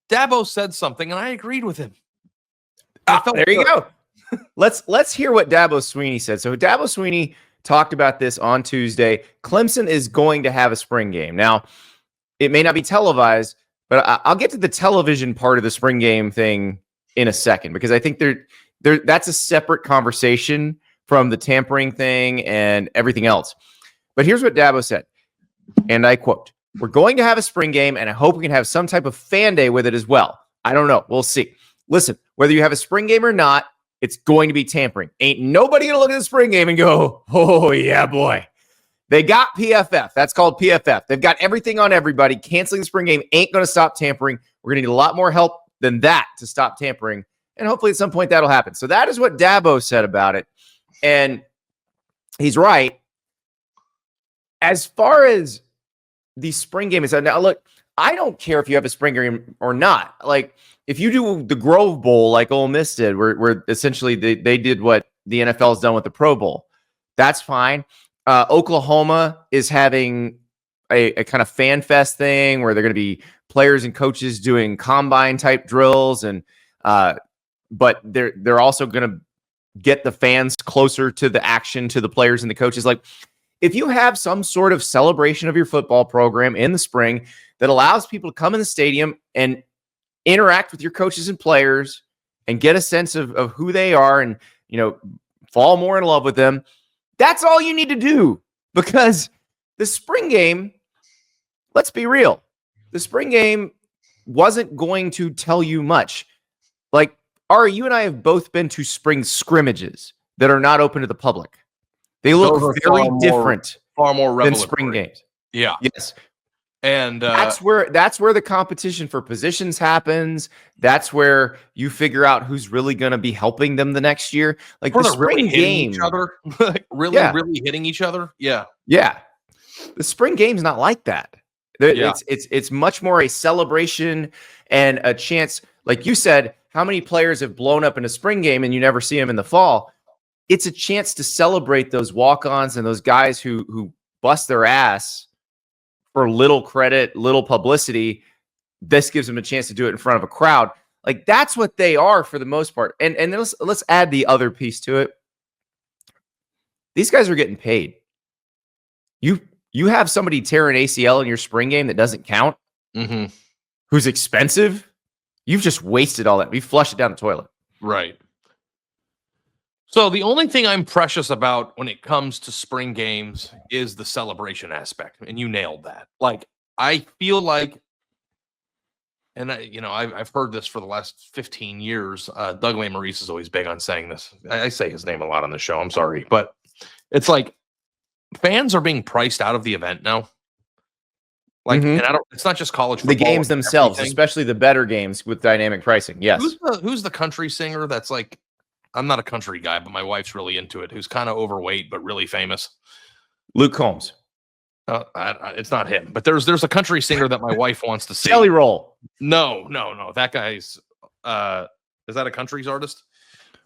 Dabo said something, and I agreed with him. There you go. Let's hear what Dabo Swinney said. So Dabo Swinney talked about this on Tuesday. Clemson is going to have a spring game. Now, it may not be televised, but I'll get to the television part of the spring game thing in a second, because I think that's a separate conversation from the tampering thing and everything else. But here's what Dabo said, and I quote, "We're going to have a spring game, and I hope we can have some type of fan day with it as well. I don't know. We'll see. Listen, whether you have a spring game or not, it's going to be tampering. Ain't nobody going to look at the spring game and go, oh, yeah, boy. They got PFF. That's called PFF. They've got everything on everybody. Canceling the spring game ain't going to stop tampering. We're going to need a lot more help than that to stop tampering. And hopefully at some point that'll happen." So that is what Dabo said about it. And he's right. As far as the spring game is, now look, I don't care if you have a spring game or not. Like, if you do the Grove Bowl like Ole Miss did, where essentially they did what the NFL has done with the Pro Bowl, that's fine. Oklahoma is having a kind of fan fest thing where they're going to be players and coaches doing combine type drills, and but they're also going to get the fans closer to the action, to the players and the coaches. Like, if you have some sort of celebration of your football program in the spring that allows people to come in the stadium and interact with your coaches and players and get a sense of who they are and, fall more in love with them, that's all you need to do. Because the spring game, let's be real, the spring game wasn't going to tell you much. Like, Ari, you and I have both been to spring scrimmages that are not open to the public. They look very different, far more than spring games. Yeah. Yes. And that's where the competition for positions happens. That's where you figure out who's really going to be helping them the next year. Like, the spring really game, each other, really hitting each other. Yeah. Yeah. The spring game's not like that. It's much more a celebration and a chance. Like you said, how many players have blown up in a spring game and you never see them in the fall? It's a chance to celebrate those walk-ons and those guys who bust their ass for little credit, little publicity. This gives them a chance to do it in front of a crowd. Like, that's what they are for the most part. And then let's add the other piece to it. These guys are getting paid. You have somebody tear an ACL in your spring game that doesn't count, who's expensive. You've just wasted all that. We flushed it down the toilet. Right. So the only thing I'm precious about when it comes to spring games is the celebration aspect, and you nailed that. Like, I feel like, and I've heard this for the last 15 years. Doug Maurice is always big on saying this. I say his name a lot on the show. I'm sorry, but it's like fans are being priced out of the event now. Like, and it's not just college football. The games themselves, especially the better games with dynamic pricing. Yes. Who's the country singer that's like, I'm not a country guy, but my wife's really into it, who's kind of overweight but really famous? Luke Combs. It's not him, but there's a country singer that my wife wants to see. Jelly Roll. No. That guy's is that a country's artist?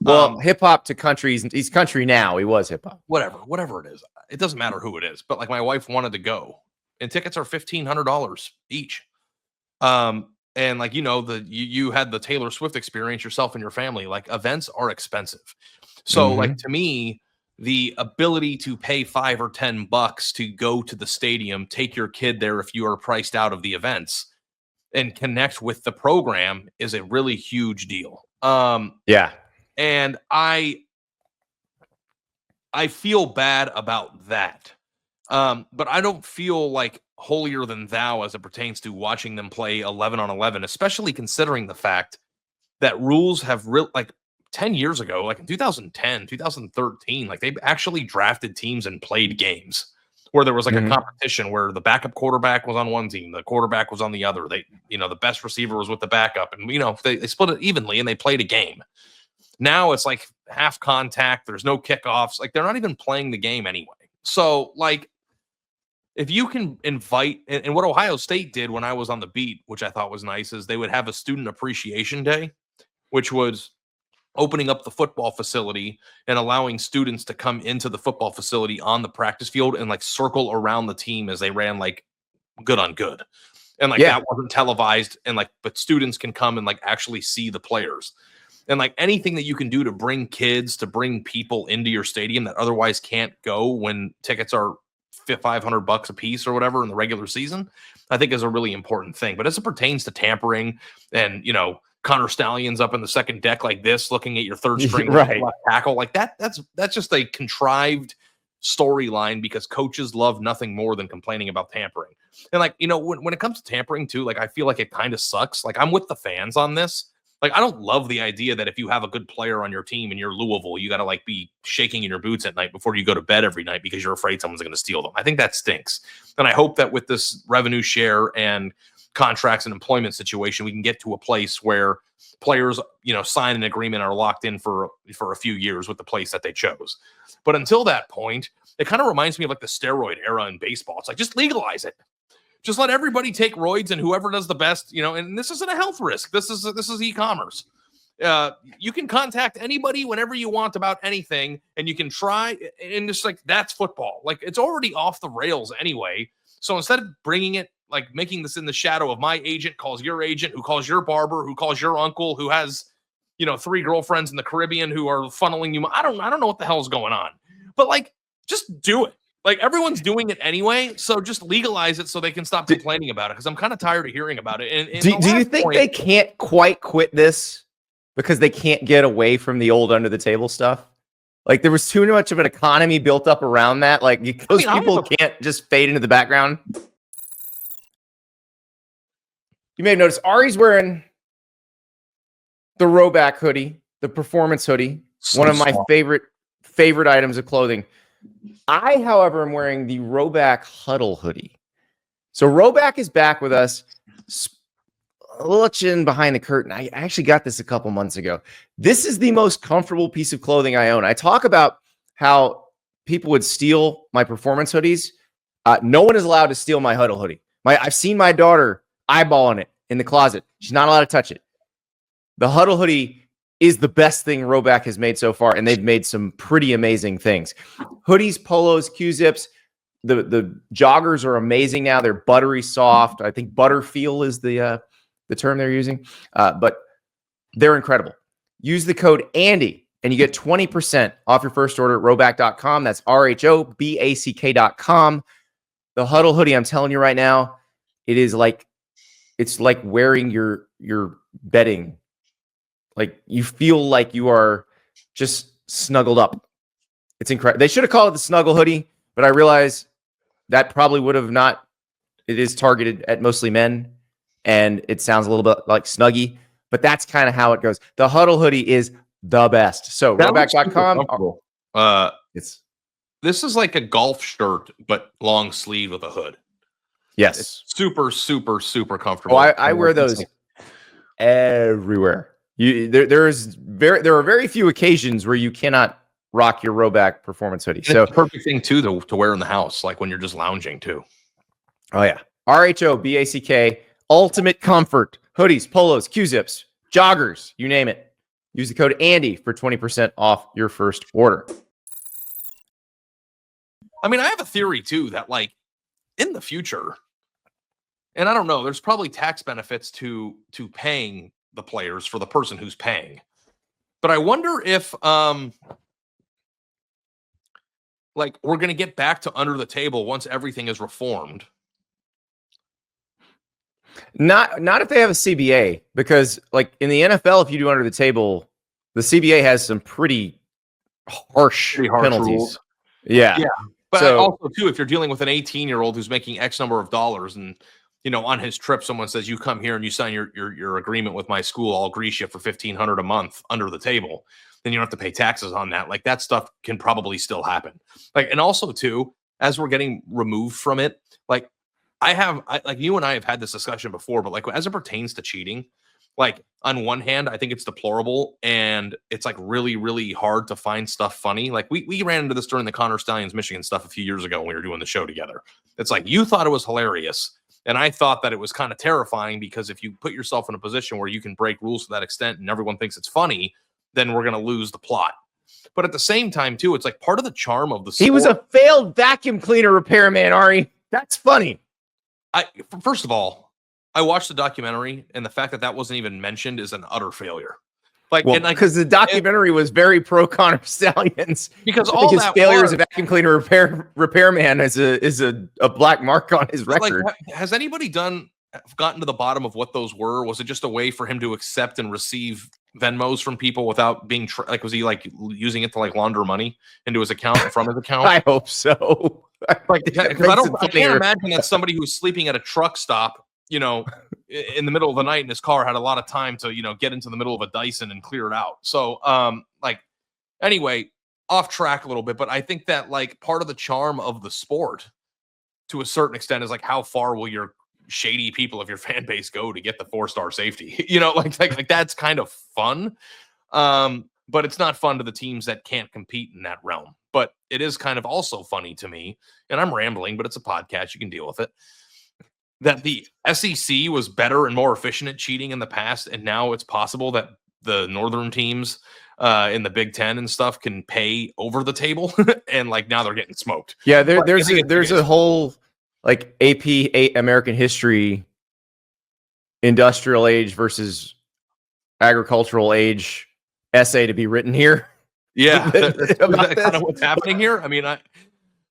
Well, hip hop to country. He's country now. He was hip hop. Whatever it is. It doesn't matter who it is, but like, my wife wanted to go, and tickets are $1,500 each. And like, you had the Taylor Swift experience yourself and your family. Like, events are expensive. So like, to me, the ability to pay $5 or $10 to go to the stadium, take your kid there if you are priced out of the events, and connect with the program is a really huge deal. Yeah. And I feel bad about that. But I don't feel like holier than thou as it pertains to watching them play 11 on 11, especially considering the fact that rules have like 10 years ago, like in 2010, 2013, like they actually drafted teams and played games where there was like a competition where the backup quarterback was on one team, the quarterback was on the other. They, the best receiver was with the backup, and they split it evenly and they played a game. Now it's like half contact. There's no kickoffs. Like, they're not even playing the game anyway. So like, if you can invite, and what Ohio State did when I was on the beat, which I thought was nice, is they would have a student appreciation day, which was opening up the football facility and allowing students to come into the football facility on the practice field and like circle around the team as they ran like good on good. and like that wasn't televised, and like but students can come and like actually see the players. And like anything that you can do to bring kids, to bring people into your stadium that otherwise can't go when tickets are $500 a piece or whatever in the regular season, I think is a really important thing. But as it pertains to tampering and, you know, Connor Stallions up in the second deck like this, looking at your third string left tackle, like that's just a contrived storyline because coaches love nothing more than complaining about tampering. And like, you know, when it comes to tampering too, like I feel like it kind of sucks. Like I'm with the fans on this. Like, I don't love the idea that if you have a good player on your team and you're Louisville, you got to like be shaking in your boots at night before you go to bed every night because you're afraid someone's going to steal them. I think that stinks. And I hope that with this revenue share and contracts and employment situation, we can get to a place where players, you know, sign an agreement and are locked in for a few years with the place that they chose. But until that point, it kind of reminds me of like the steroid era in baseball. It's like, just legalize it. Just let everybody take roids and whoever does the best, you know, and this isn't a health risk. This is e-commerce. You can contact anybody whenever you want about anything, and you can try, and just like, that's football. Like, it's already off the rails anyway. So instead of bringing it, like making this in the shadow of my agent calls your agent, who calls your barber, who calls your uncle, who has, you know, 3 girlfriends in the Caribbean who are funneling you. I don't know what the hell's going on, but like, just do it. Like everyone's doing it anyway, so just legalize it so they can stop complaining about it. Because I'm kind of tired of hearing about it. And do you think they can't quite quit this because they can't get away from the old under the table stuff? Like there was too much of an economy built up around that. Like those people can't just fade into the background. You may have noticed Ari's wearing the Rowback hoodie, the performance hoodie, one of my favorite items of clothing. I, however, am wearing the Rowback Huddle hoodie. So Rowback is back with us. Looking behind the curtain, I actually got this a couple months ago. This is the most comfortable piece of clothing I own. I talk about how people would steal my performance hoodies. No one is allowed to steal my Huddle hoodie. I've seen my daughter eyeballing it in the closet. She's not allowed to touch it. The Huddle hoodie is the best thing Rowback has made so far, and they've made some pretty amazing things. Hoodies, polos, Q-zips. The joggers are amazing now. They're buttery soft. I think butterfeel is the term they're using, but they're incredible. Use the code Andy, and you get 20% off your first order at rowback.com. That's RHOBACK.com. The Huddle hoodie, I'm telling you right now, it's like wearing your bedding. Like you feel like you are just snuggled up. It's incredible. They should have called it the Snuggle hoodie, but I realize that probably would have not. It is targeted at mostly men, and it sounds a little bit like Snuggie, but that's kind of how it goes. The Huddle hoodie is the best. So rowback.com. This is like a golf shirt, but long sleeve with a hood. Yes. It's super, super, super comfortable. Oh, I wear those everywhere. There are very few occasions where you cannot rock your Rowback performance hoodie. So it's a perfect thing too to wear in the house, like when you're just lounging too. Oh yeah. RHOBACK, ultimate comfort. Hoodies, polos, Q-zips, joggers, you name it. Use the code Andy for 20% off your first order. I mean, I have a theory too that like in the future, and I don't know, there's probably tax benefits to paying the players for the person who's paying. But I wonder if like we're going to get back to under the table once everything is reformed. Not if they have a CBA, because like in the NFL, if you do under the table, the CBA has some pretty harsh penalties. Rules. Yeah. But also too, if you're dealing with an 18-year-old who's making X number of dollars, and you know, on his trip, someone says, you come here and you sign your agreement with my school, I'll grease you for $1,500 a month under the table. Then you don't have to pay taxes on that. Like that stuff can probably still happen. Like, and also too, as we're getting removed from it, like like you and I have had this discussion before, but like as it pertains to cheating, like on one hand, I think it's deplorable and it's like really, really hard to find stuff funny. Like we ran into this during the Connor Stallions Michigan stuff a few years ago when we were doing the show together. It's like you thought it was hilarious. And I thought that it was kind of terrifying because if you put yourself in a position where you can break rules to that extent and everyone thinks it's funny, then we're going to lose the plot. But at the same time, too, it's like part of the charm of the sport. He was a failed vacuum cleaner repairman, Ari. That's funny. First of all, I watched the documentary, and the fact that that wasn't even mentioned is an utter failure. Like, Well, and like, because the documentary was very pro Connor Stallions. because I all think his that failure was, as a vacuum cleaner repairman is a black mark on his but, like, record. has anybody gotten to the bottom of what those were? Was it just a way for him to accept and receive Venmos from people without being like, was he like using it to like launder money into his account and from his account? I hope so. Like, because I can't imagine that somebody who's sleeping at a truck stop, you know, in the middle of the night in his car had a lot of time to, you know, get into the middle of a Dyson and clear it out. So, like, anyway, off track a little bit, but I think that like part of the charm of the sport to a certain extent is like, how far will your shady people of your fan base go to get the 4-star safety? You know, like that's kind of fun. But it's not fun to the teams that can't compete in that realm. But it is kind of also funny to me, and I'm rambling, but it's a podcast, you can deal with it, that the SEC was better and more efficient at cheating in the past, and now it's possible that the northern teams in the Big Ten and stuff can pay over the table, and like now they're getting smoked. Yeah, there's a whole like AP American history, industrial age versus agricultural age essay to be written here. Yeah, that's kind of what's happening here. I mean,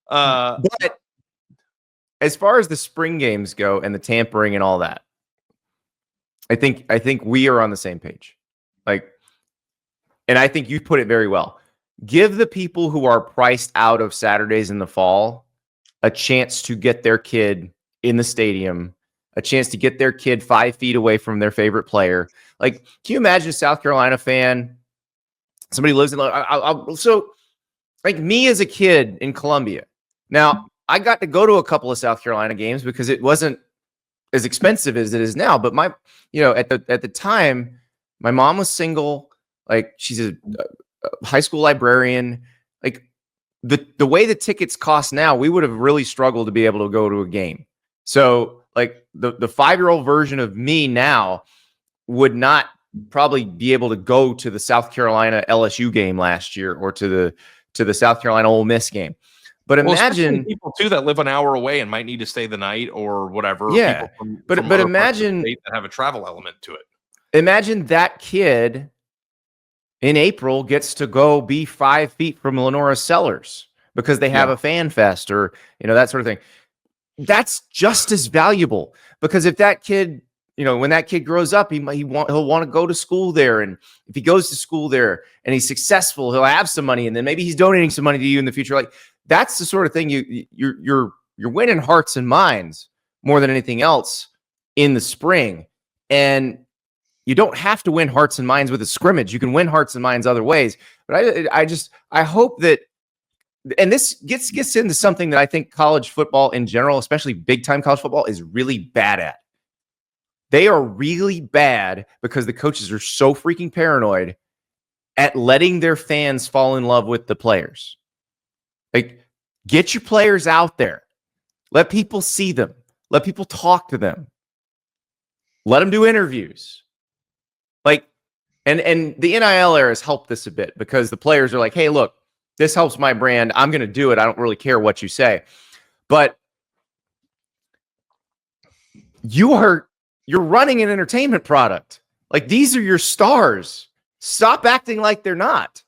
but as far as the spring games go and the tampering and all that, I think we are on the same page. Like, and I think you put it very well. Give the people who are priced out of Saturdays in the fall a chance to get their kid in the stadium, a chance to get their kid 5 feet away from their favorite player. Like, can you imagine a South Carolina fan? Somebody lives in so like me as a kid in Columbia. Now, I got to go to a couple of South Carolina games because it wasn't as expensive as it is now. But my, you know, at the time, my mom was single. Like, she's a high school librarian. Like, the way the tickets cost now, we would have really struggled to be able to go to a game. So like the 5-year-old version of me now would not probably be able to go to the South Carolina LSU game last year or to the South Carolina Ole Miss game. But imagine people too that live an hour away and might need to stay the night or whatever. Yeah, from but imagine that have a travel element to it. Imagine that kid in April gets to go be 5 feet from Lenora Cellars because they have a fan fest or, you know, that sort of thing. That's just as valuable, because if that kid, you know, when that kid grows up, he'll want to go to school there. And if he goes to school there and he's successful, he'll have some money, and then maybe he's donating some money to you in the future. Like, that's the sort of thing you're winning hearts and minds more than anything else in the spring. And you don't have to win hearts and minds with a scrimmage. You can win hearts and minds other ways. But I hope that, and this gets into something that I think college football in general, especially big time college football, is really bad at. They are really bad because the coaches are so freaking paranoid at letting their fans fall in love with the players. Like, get your players out there. Let people see them. Let people talk to them. Let them do interviews. Like, and the NIL era has helped this a bit because the players are like, hey, look, this helps my brand. I'm going to do it. I don't really care what you say. But you're running an entertainment product. Like, these are your stars. Stop acting like they're not.